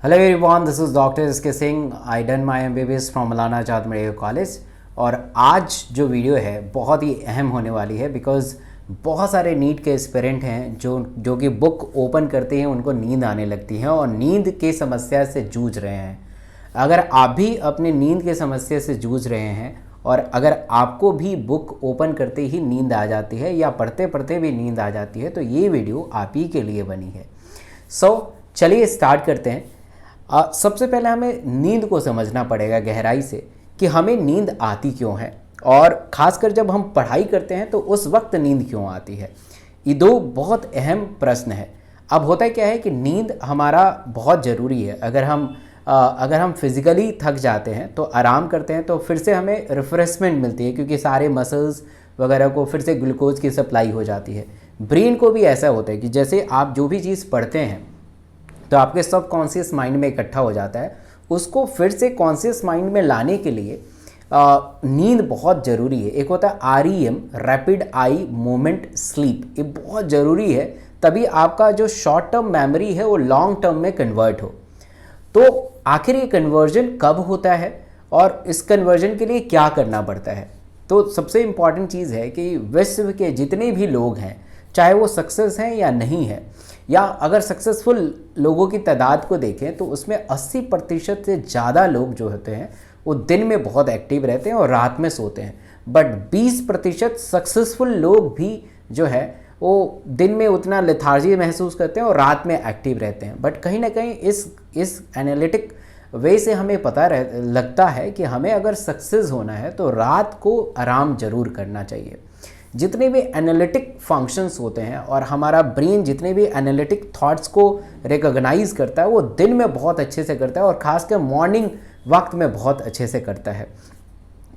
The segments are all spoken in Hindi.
Hello everyone, this is Dr. S.K. Singh. I done my MBBS from Maulana Azad medical college. और आज जो वीडियो है बहुत ही अहम होने वाली है बिकॉज़ बहुत सारे नीट के एस्पिरेंट हैं जो कि बुक ओपन करते हैं उनको नींद आने लगती है और नींद के समस्या से जूझ रहे हैं। अगर आप भी अपनी नींद के समस्या से जूझ रहे हैं और अगर आपको भी बुक ओपन करते ही नींद आ जाती है या पढ़ते पढ़ते भी नींद आ जाती है तो ये वीडियो आप ही के लिए बनी है। चलिए स्टार्ट करते हैं। सबसे पहले हमें नींद को समझना पड़ेगा गहराई से कि हमें नींद आती क्यों है और ख़ासकर जब हम पढ़ाई करते हैं तो उस वक्त नींद क्यों आती है। ये दो बहुत अहम प्रश्न है। अब होता क्या है कि नींद हमारा बहुत ज़रूरी है। अगर हम फिज़िकली थक जाते हैं तो आराम करते हैं तो फिर से हमें रिफ़्रेशमेंट मिलती है क्योंकि सारे मसल्स वगैरह को फिर से ग्लूकोज की सप्लाई हो जाती है। ब्रेन को भी ऐसा होता है कि जैसे आप जो भी चीज़ पढ़ते हैं तो आपके सब कॉन्शियस माइंड में इकट्ठा हो जाता है, उसको फिर से कॉन्शियस माइंड में लाने के लिए नींद बहुत ज़रूरी है। एक होता है REM, rapid eye moment sleep, ये बहुत ज़रूरी है तभी आपका जो शॉर्ट टर्म मेमोरी है वो लॉन्ग टर्म में कन्वर्ट हो। तो आखिर ये कन्वर्जन कब होता है और इस कन्वर्जन के लिए क्या करना पड़ता है। तो सबसे इम्पॉर्टेंट चीज़ है कि विश्व के जितने भी लोग हैं चाहे वो सक्सेस हैं या नहीं है, या अगर सक्सेसफुल लोगों की तादाद को देखें तो उसमें 80% से ज़्यादा लोग जो होते हैं वो दिन में बहुत एक्टिव रहते हैं और रात में सोते हैं। बट 20% सक्सेसफुल लोग भी जो है वो दिन में उतना लेथार्जी महसूस करते हैं और रात में एक्टिव रहते हैं। बट कहीं ना कहीं इस एनालिटिक वे से हमें पता लगता है कि हमें अगर सक्सेस होना है तो रात को आराम ज़रूर करना चाहिए। जितने भी एनालिटिक फंक्शंस होते हैं और हमारा ब्रेन जितने भी एनालिटिक थॉट्स को रिकॉग्नाइज करता है वो दिन में बहुत अच्छे से करता है और ख़ासकर मॉर्निंग वक्त में बहुत अच्छे से करता है।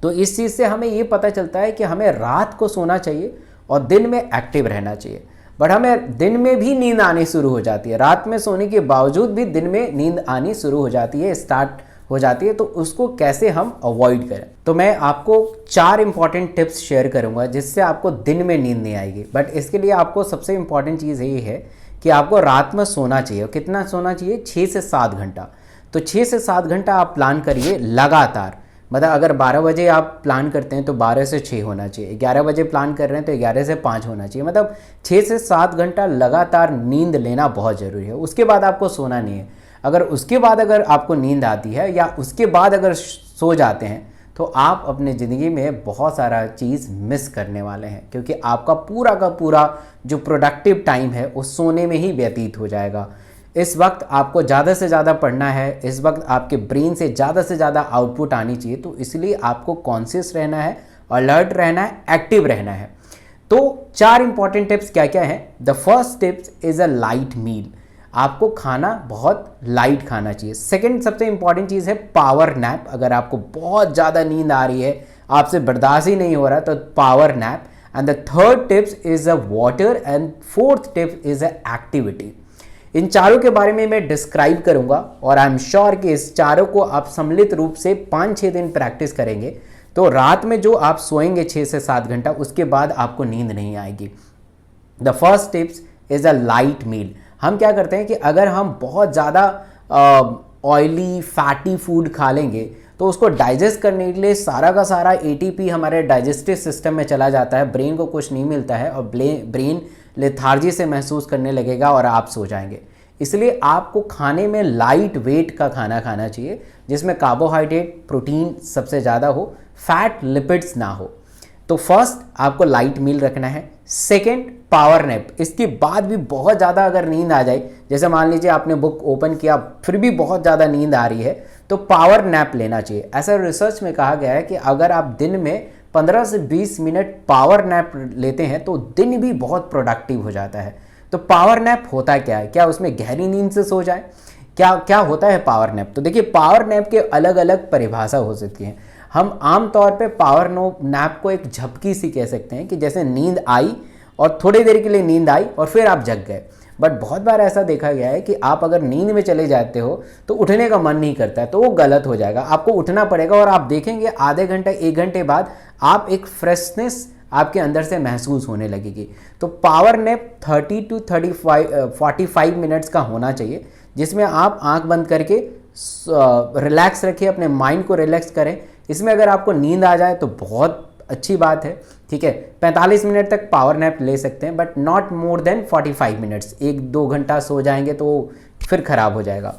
तो इस चीज़ से हमें ये पता चलता है कि हमें रात को सोना चाहिए और दिन में एक्टिव रहना चाहिए। बट हमें दिन में भी नींद आनी शुरू हो जाती है, रात में सोने के बावजूद भी दिन में नींद आनी शुरू हो जाती है, स्टार्ट हो जाती है। तो उसको कैसे हम अवॉइड करें, तो मैं आपको 4 इंपॉर्टेंट टिप्स शेयर करूंगा जिससे आपको दिन में नींद नहीं आएगी। बट इसके लिए आपको सबसे इंपॉर्टेंट चीज़ ये है कि आपको रात में सोना चाहिए। और कितना सोना चाहिए? 6 से 7 घंटा। तो 6 से 7 घंटा आप प्लान करिए लगातार। मतलब अगर 12 बजे आप प्लान करते हैं तो 12 से 6 होना चाहिए, 11 बजे प्लान कर रहे हैं तो 11 से 5 होना चाहिए। मतलब 6 से 7 घंटा लगातार नींद लेना बहुत ज़रूरी है। उसके बाद आपको सोना नहीं है। उसके बाद अगर आपको नींद आती है या उसके बाद अगर सो जाते हैं तो आप अपने ज़िंदगी में बहुत सारा चीज़ मिस करने वाले हैं, क्योंकि आपका पूरा का पूरा जो प्रोडक्टिव टाइम है वो सोने में ही व्यतीत हो जाएगा। इस वक्त आपको ज़्यादा से ज़्यादा पढ़ना है, इस वक्त आपके ब्रेन से ज़्यादा आउटपुट आनी चाहिए। तो इसलिए आपको कॉन्शियस रहना है, अलर्ट रहना है, एक्टिव रहना है। तो 4 इंपॉर्टेंट टिप्स क्या क्या हैं। The first tips is a light meal. आपको खाना बहुत लाइट खाना चाहिए। सेकंड सबसे इंपॉर्टेंट चीज़ है पावर नैप। अगर आपको बहुत ज़्यादा नींद आ रही है, आपसे बर्दाश्त ही नहीं हो रहा, तो power nap. And the third tips is a water and fourth tip is a activity. इन चारों के बारे में मैं डिस्क्राइब करूंगा और आई एम श्योर कि इस चारों को आप सम्मिलित रूप से 5-6 दिन प्रैक्टिस करेंगे तो रात में जो आप सोएंगे 6 से 7 घंटा, उसके बाद आपको नींद नहीं आएगी। The first tips is a light meal. हम क्या करते हैं कि अगर हम बहुत ज़्यादा ऑयली फैटी फूड खा लेंगे तो उसको डाइजेस्ट करने के लिए सारा का सारा ATP हमारे डाइजेस्टिव सिस्टम में चला जाता है, ब्रेन को कुछ नहीं मिलता है और ब्रेन लेथार्जी से महसूस करने लगेगा और आप सो जाएंगे। इसलिए आपको खाने में लाइट वेट का खाना खाना चाहिए जिसमें कार्बोहाइड्रेट, प्रोटीन सबसे ज़्यादा हो, फैट, लिपिड्स ना हो। तो फर्स्ट आपको लाइट मील रखना है। Second power nap. इसके बाद भी बहुत ज़्यादा अगर नींद आ जाए, जैसे मान लीजिए आपने बुक ओपन किया फिर भी बहुत ज़्यादा नींद आ रही है, तो पावर नैप लेना चाहिए। ऐसा रिसर्च में कहा गया है कि अगर आप दिन में 15 से 20 मिनट पावर नैप लेते हैं तो दिन भी बहुत प्रोडक्टिव हो जाता है। तो पावर नैप होता क्या है? क्या उसमें गहरी नींद से सो जाए? क्या होता है पावर नैप? तो देखिए, पावर नैप के अलग अलग परिभाषा हो सकती है। हम आम तौर पे पावर नैप को एक झपकी सी कह सकते हैं कि जैसे नींद आई और थोड़ी देर के लिए नींद आई और फिर आप जग गए। बट बहुत बार ऐसा देखा गया है कि आप अगर नींद में चले जाते हो तो उठने का मन नहीं करता है, तो वो गलत हो जाएगा। आपको उठना पड़ेगा और आप देखेंगे आधे घंटे 1 घंटे बाद आप एक फ्रेशनेस आपके अंदर से महसूस होने लगेगी। तो पावर नैप 30 to 45 मिनट्स का होना चाहिए जिसमें आप आंख बंद करके रिलैक्स रखिए, अपने माइंड को रिलैक्स करें। इसमें अगर आपको नींद आ जाए तो बहुत अच्छी बात है, ठीक है। 45 मिनट तक पावर नैप ले सकते हैं, but not more than 45 minutes. 1-2 घंटा सो जाएंगे तो फिर ख़राब हो जाएगा।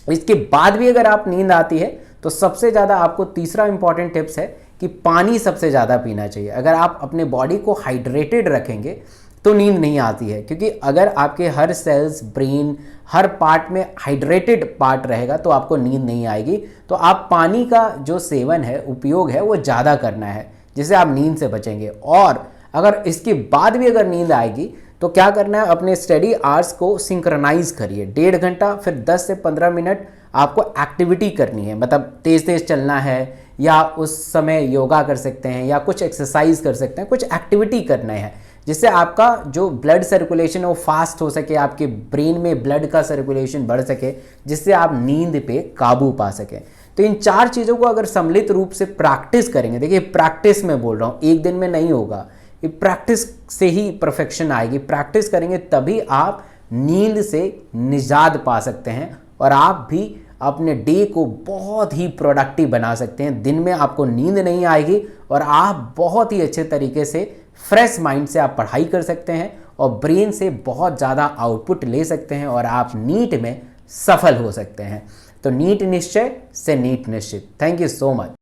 इसके बाद भी अगर आप नींद आती है तो सबसे ज़्यादा आपको तीसरा इंपॉर्टेंट टिप्स है कि पानी सबसे ज़्यादा पीना चाहिए। अगर आप अपने बॉडी को हाइड्रेटेड रखेंगे तो नींद नहीं आती है, क्योंकि अगर आपके हर सेल्स, ब्रेन, हर पार्ट में हाइड्रेटेड पार्ट रहेगा तो आपको नींद नहीं आएगी। तो आप पानी का जो सेवन है, उपयोग है, वो ज़्यादा करना है, जिससे आप नींद से बचेंगे। और अगर इसके बाद भी अगर नींद आएगी तो क्या करना है, अपने स्टडी आवर्स को सिंक्रोनाइज करिए। 1.5 घंटा फिर 10 से 15 मिनट आपको एक्टिविटी करनी है, मतलब तेज़ तेज़ चलना है, या उस समय योगा कर सकते हैं, या कुछ एक्सरसाइज कर सकते हैं, कुछ एक्टिविटी करना है, जिससे आपका जो ब्लड सर्कुलेशन है वो फास्ट हो सके, आपके ब्रेन में ब्लड का सर्कुलेशन बढ़ सके, जिससे आप नींद पे काबू पा सकें। तो इन 4 चीज़ों को अगर सम्मिलित रूप से प्रैक्टिस करेंगे, देखिए प्रैक्टिस में बोल रहा हूँ, एक दिन में नहीं होगा, ये प्रैक्टिस से ही परफेक्शन आएगी। प्रैक्टिस करेंगे तभी आप नींद से निजात पा सकते हैं और आप भी अपने डे को बहुत ही प्रोडक्टिव बना सकते हैं। दिन में आपको नींद नहीं आएगी और आप बहुत ही अच्छे तरीके से फ्रेश माइंड से आप पढ़ाई कर सकते हैं और ब्रेन से बहुत ज़्यादा आउटपुट ले सकते हैं और आप नीट में सफल हो सकते हैं। तो नीट निश्चय से नीट निश्चित। Thank you so much.